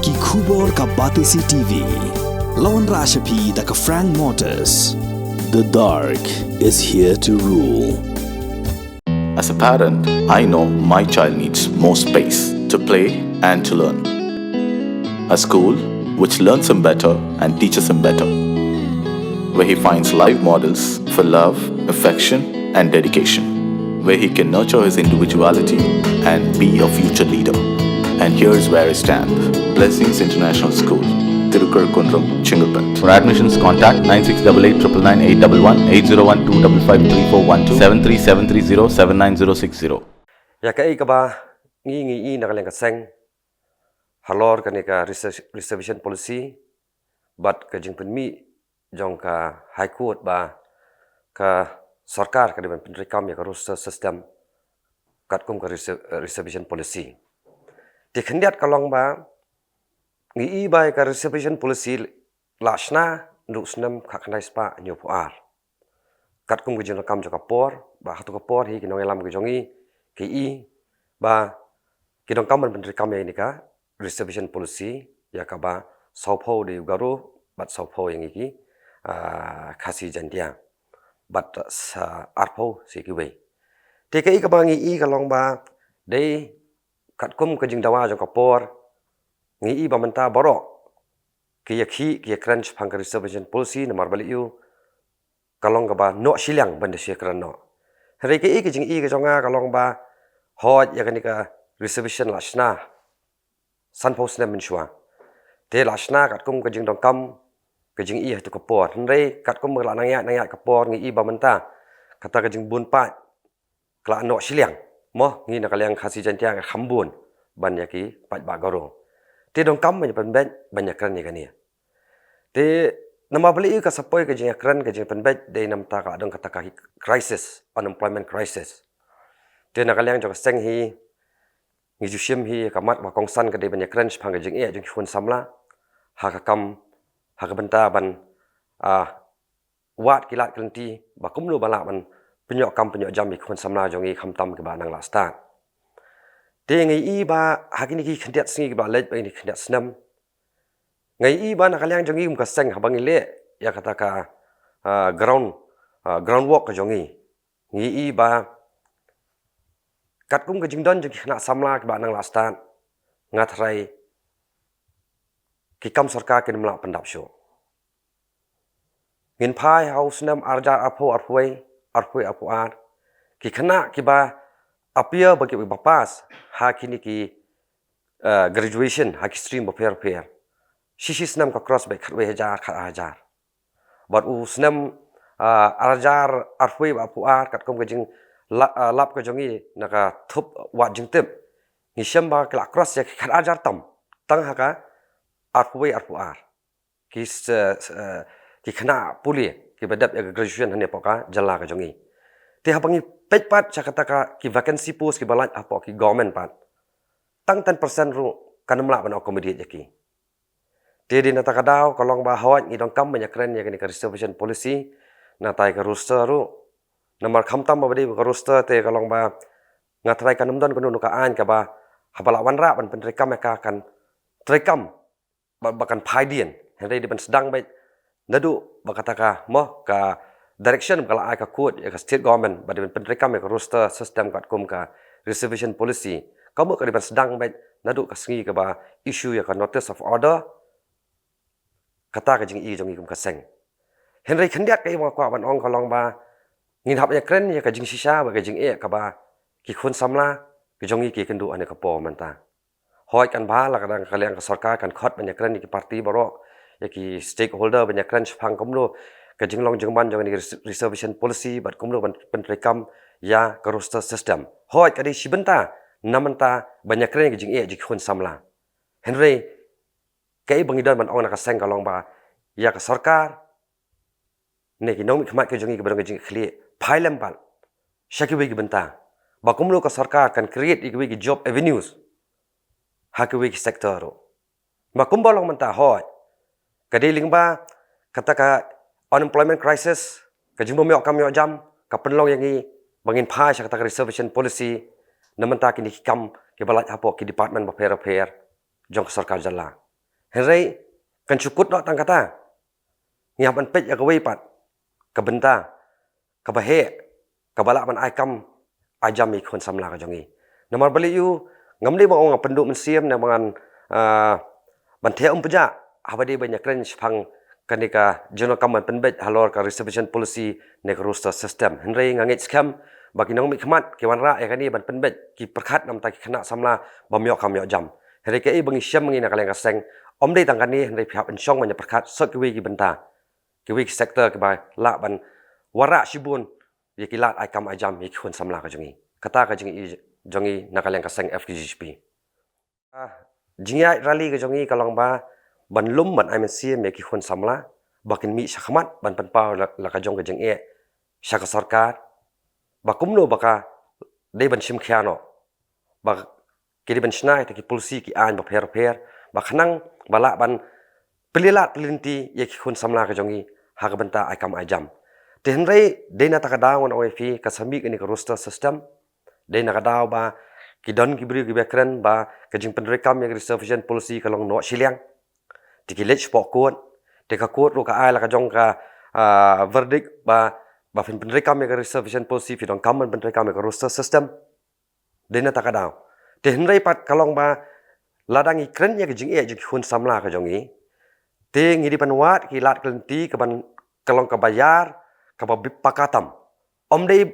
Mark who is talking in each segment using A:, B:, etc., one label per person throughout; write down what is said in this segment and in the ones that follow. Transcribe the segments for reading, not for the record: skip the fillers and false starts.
A: Ki Khubor ka Batisi TV. Lawan Rashapi da ka Frank Motors. The dark is here to rule.
B: As a parent, I know my child needs more space to play and to learn. A school which learns him better and teaches him better, where he finds live models for love, affection, and dedication, where he can nurture his individuality and be a future leader. And here's where I stand. Blessings International School, Tirukazhkundram, Chengalpet.
C: For admissions, contact 9688 801 73730 73730
D: Ya ka ba ngi na kaleng ka seng halor ka ka reservation policy but ka jing penmi jong ka high court ba ka sarkar ka deban penrekam ya ka roster system kat kum ka reservation policy ti khendiat kalong ba ngi ba ka reservation policy lashna nduk snam khaknai spa nyu puar kat kum ka jing kam jo ka por ba hatu ka por hi kinong elam ka jongi ki ba kidong kam ban rekam ya ini ka reservation policy ya ka ba saupo de garu bat saupo yang iki khasi jantia bat sa arpo si ki we te ka ka ba ngi ka long ba de kat kum ka jing dawa jo ka por ngi ba manta boro ki ya crunch phang ka reservation policy na marbali yu kalong ka ba no silang ban de se kran no re ki jing ka jonga kalong ba hot ya ka reservation lashna san post na menshwa te lashna kat kum ka jing dong kam ka jing tu ka por re kat kum la nang ya ka por ngi ba menta kata ka jing bun pa kla no silang mo ngi na kalyang khasi jantia ka khambun ban ya ki pat ba garo te dong kam ban banyak kran ni kania te nama beli ka sapoi ka jing kran ka jing ban de nam ta ka dong kata ka crisis unemployment crisis te na kalyang jo ka seng hi ngi ju shim hi ka mat ba kong san ka de ban ya kran phang ka jing jing khun samla ha ka kam ha ka banta ban wat kilat klanti ba kum lu bala ban penyok kam penyok jam bi khun samla jongi kham tam ke ba nang la start te ngi ba ha kini ki khndiat singi ba lej ba ni khndiat snam ngai ba na kalyang jongi ka seng ha bangi le ya kata ka ground walk ka jongi ngi ba kat kum ka jingdon jeng khna samla ke ba nang la start ngathrai ki kam sarkar ke namla pandap sho ngin phai house nam arja apo arpoi apuar ki khna ki ba apia ba ki ba pass ha kini ki graduation ha ki stream ba fair shishi snam ka cross ba khatwe hajar but u snam arjar arpoi ba apuar kat kum ka jing lap ka jongi naka thup wat jing tip ni shamba kla cross ya khat ajar tam tang ha ka arpoi apuar ki khna puli ki badap ya graduation hane poka jala ka jongi te ha pangi pet pat cha kata ka ki vacancy post ki balat apo ki government pat tang 10% ru kanamla ban accommodate yaki te di nata kadau kolong ba hawat ni dong kam banyak keren ya ka reservation policy na tai ka roster ru namar khamtam ba badi ka roster te kalong ba ngatrai kanum don kunu ka an ka ba habala wanra ban penrekam ka kan trekam bakan phaidien henry di ban sedang ba nadu bakata ka mo ka direction kala ai ka code ya ka state government ba di ban penrekam ka roster system kat kum ka reservation policy kamu ka di ban sedang ba nadu ka singi ka ba issue ya ka notice of order kata ka jing jong kum ka seng henry khandiat ka ma kwa ban ong kalong ba ngin hap ya kren ya ka jing shisha ba ka jing ka ba ki khun samla ki jongi ki kendu ane ka po manta hoi kan ba la kadang kalyang ka sarkar kan khot ban ya kren ki party baro ya ki stakeholder ban ya kren phang kumlo ka jing long jing ban jong ni reservation policy bat kumlo ban penrekam ya ka roster system hoi ka di shibenta namanta ban ya kren ki jing ji khun samla henry kai bangidan ban ong na ka seng kalong ba ya ka sarkar ne ki nong khmat ke jongi ke barang jing khli phailam pal shakiwe ki benta ba kumlo ka sarkar kan create ikwe ki job avenues hakwe ki sector ro ba kumbolong menta hoy kadeling ba kata ka unemployment crisis ka jingbo me kam yo jam ka penlong yang ni bangin phai kata ka reservation policy namenta ki kam ke balat apo ki department ba fair jong sarkar jalla Henry kan cukut dok tang kata. Ngap an pej agawai pat. Kabenta. Kabahe. Kabalak man aikam ajam ikon samla ka jongi. Namar bali yu ngamde ba ong penduk mensiam na mangan ban the peja. Habade banyak kren pang kanika jono kaman penbet halor ka reservation policy ne roster system. Henry ngangit scam bagi nang mi khmat ke wan ra e kani ban penbet ki perkhat nam ta ki khana samla bamyo kam yo jam. Henry ke bangi syam ngi na kaleng ka seng om dei tang kani Henry phap en syong ban perkhat sot ki wi ki benta. Ki wi sector ki ba la ban wara shibun ye ki lat aikam ajam ye khun samla ka jongi. Kata ka jongi na kaleng ka seng FGGP. Jingai rally ka jongi kalong ba ban lum ban IMC me ki khun samla bakin mi syakmat ban panpau la ka jong ka jeng e syaka sarkar bakumno baka dei ban sim khiano bak ki ban snai ta ki polisi ki an ba pher bakhnang bala ban pelilat pelinti ye ki khun samla ka jongi ha ka banta aikam ajam te henrei dei na ta ka dawn OFP ka sami ni ka roster system dei na ka daw ba ki don ki bri ki bekran ba ka jing penrekam ye reservation policy kalong no siliang tikilech pokut teka kut ru ka ai la ka jong ka verdict ba fin penrekam ye reservation policy fi dong kaman penrekam ye roster system dena takadaw te henrei pat kalong ba ladang ikren ye jing e jing hun samla ka jongi te ngidi panwat ki lat klenti ka ban kalong ka bayar ka ba pakatam om dei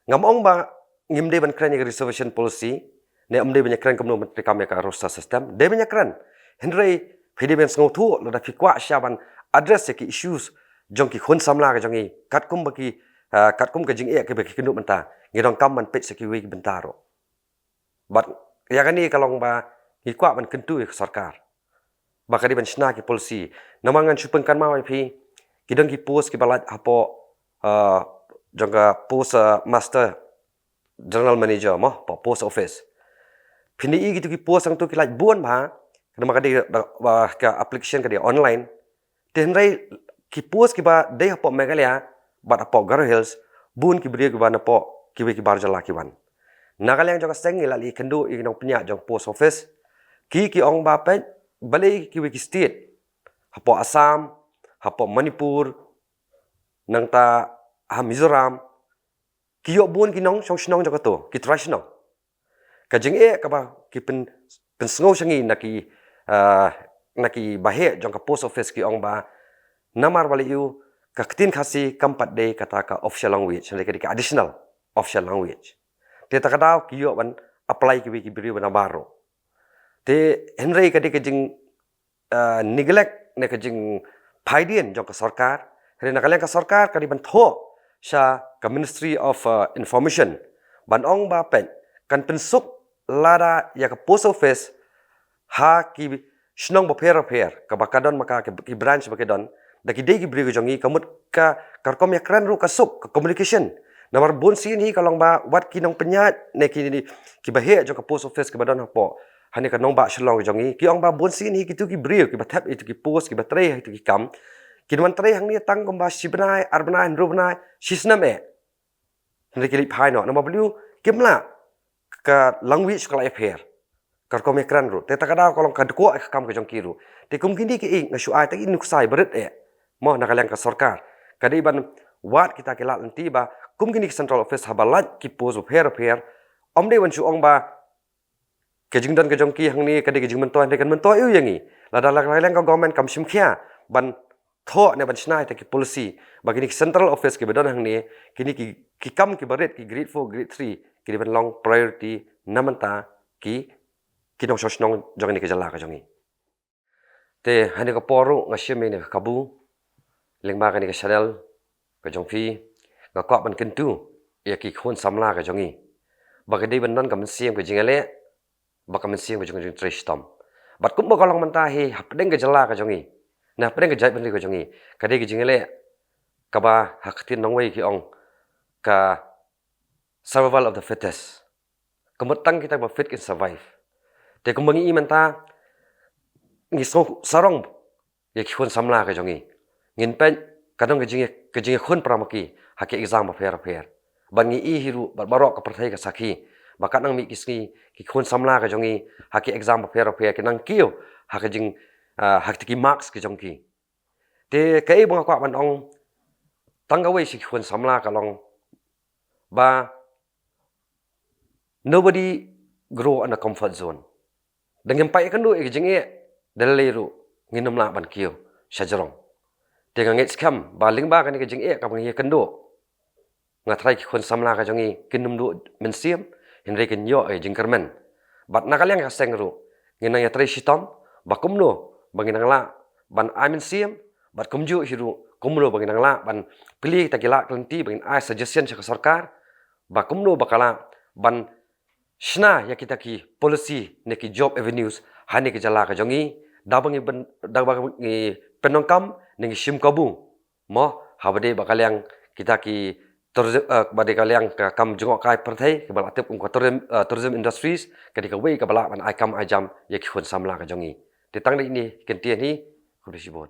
D: ngamong ba ngimde ban kren ye reservation policy ne om dei banyak kren kamno penrekam ye roster system de banyak kren henrei Pidi ben sengau tu lo dah fikwa syaban address ki issues jong ki khun samla ka jongi katkum baki katkum ka jing e ke baki kenduk benta ngidong kam man pet seki wi bentaro bat ya kani kalong ba ikwa ban kentu ke sarkar bakari ban sna ki policy namangan supeng kan ma pi kidong ki post ki balat apo jong ka post master general manager mo post office pini i gitu ki post ang tu ki like buan ba nama kadi ka application kadi online tenrai ki post ki ba dei hapo megalia bat apo Garo Hills bun ki bri ki ba napo ki ki barjala ki wan nagaleng jong seng lali kendu i nong penya jong post office ki ong ba pe balai ki state hapo Assam hapo Manipur nang ta Mizoram ki yo bun ki nong song snong jong to ki traditional ka jeng e ka ba ki pen sngau sangi naki bahe jong ka post office ki ong ba namar wali yu ka ktin khasi kampat de kata ka official language le ka additional official language te ta kadaw ki yo ban apply ki bri ban baro te henrei ka de ka jing neglect ne ka jing phaidien jong ka sarkar re na ka sarkar ka di ban tho sha ka ministry of information ban ong ba pen kan pensuk lada ya ka post office ha ki snong bo pher ka bakadon maka ki branch bakadon da ki dei ki bri jongi kamut ka karkom ya kran ru ka suk ka communication namar bon sin hi kalong ba wat ki nong penyat ne ki bahe jo ka post office ki badon hapo hani ka nong ba shlong jongi ki ong ba bon sin hi ki tu ki bri ki bathap itu ki post ki batre itu ki kam ki man tre hang ni tang kom ba sibnai arbnai rubnai sisnam e ne ki li phai no namar blu kimla ka language kala affair karkom ekran ru te takada kolong kadko kam ke jong kiru te kum kini ki ing ngasu ai taki nuksai berit e mo nakaleng ka sarkar kadi ban wat kita ke lat nanti ba kum kini central office habalat ki pos of hair om de wan su ong ba ke jingdan ke jong ki hang ni kadi ke jing mentoi de kan mentoi yu yangi lada lakaleng ka government kam sim khia ban tho ne ban snai taki policy ba kini central office ke bedon hang ni kini ki kam ki berit ki grade 4 grade 3 ki ban long priority namanta ki kinong sosnong jong ni ke jala ka jongi te hani ka poru ngashime ni ka kabu lengma ka ni ka channel ka jong fi nga kwa ban kentu ya ki khon samla ka jongi ba ka dei ban non ka man siam ka jingale ba ka man siam ka jong trish tom bat kum ba kalong man ta hi hapdeng ka jala ka jongi na hapdeng ka jai ban ka jongi ka dei ka jingale ka ba haktin nong wei ki ong ka survival of the fittest kemetang kita ba fit can survive te kumbangi imanta ngi sarong ye khun samla ka jongi ngin pen kadang ka jinge khun pramaki hake exam ba fer ban ngi i hiru barok ka prathai ka sakhi bakat nang mi kisni ki khun samla ka jongi hake exam ba fer ke nang kiyo hake jing hak tiki marks ke jongki te kai bang kwa ban ong tanggawe si khun samla kalong ba nobody grow in a comfort zone dengan pai kan do e jeng e daleru nginam la ban kio shajarong te nget skam ba ling ba kan ke jeng e ka bang ye kan do ngatrai ki khun samla ka jongi kinum do men siam henry ken yo e jeng kermen bat nakalyang ka sengru nginang ya trai shitom ba kumno bangin la ban amin siam bat kumju hiru kumno bangin la ban pilih takila klenti bangin ai suggestion sa sarkar ba kumno bakala ban shna ya kita ki policy ne ki job avenues hani ki jala ka jongi dabangi penongkam ne shim kabu mo habade bakalyang kita ki bade kalyang ka kam jongok kai perthai ke bala tep ko tourism industries kadika wei ka bala ban ai kam ai jam ya ki khun samla ka jongi te tang ni kentian hi khubisi bon